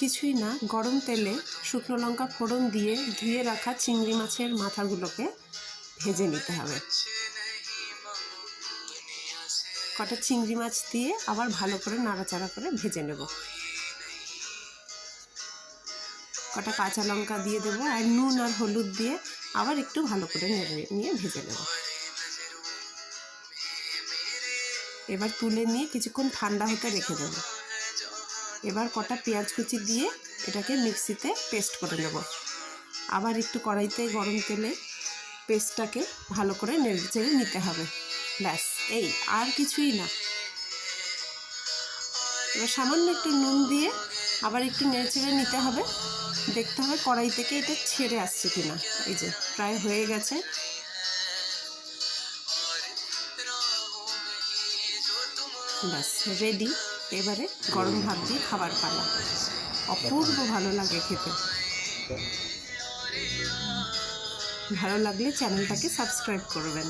কিছুই না, গরম তেলে শুকনো লঙ্কা ফোড়ন দিয়ে ধুয়ে রাখা চিংড়ি মাছের মাথাগুলোকে ভেজে নিতে হবে। কটা চিংড়ি মাছ দিয়ে আবার ভালো করে নাড়াচাড়া করে ভেজে নেব। কটা কাঁচা লঙ্কা দিয়ে দেবো আর নুন আর হলুদ দিয়ে আবার একটু ভালো করে নেড়ে নিয়ে ভেজে নেব। এবার তুলে নিয়ে কিছুক্ষণ ঠান্ডা হতে রেখে দেবো। এবার কটা পেঁয়াজ কুচি দিয়ে এটাকে মিক্সিতে পেস্ট করে নেব। আবার একটু কড়াইতে গরম তেলে পেস্টটাকে ভালো করে নেড়ে চেড়ে নিতে হবে। ব্যাস, এই আর কিছুই না। এবার সামান্য একটু নুন দিয়ে আবার একটু নেড়ে চেড়ে নিতে হবে। দেখতে হবে কড়াই থেকে এটা ছেড়ে আসছে কিনা। এই যে প্রায় হয়ে গেছে। ব্যাস রেডি। এবারে গরম ভাত দিয়ে খাবার পালা। অপূর্ব ভালো লাগে খেতে। ভালো লাগলে চ্যানেলটাকে সাবস্ক্রাইব করবেন।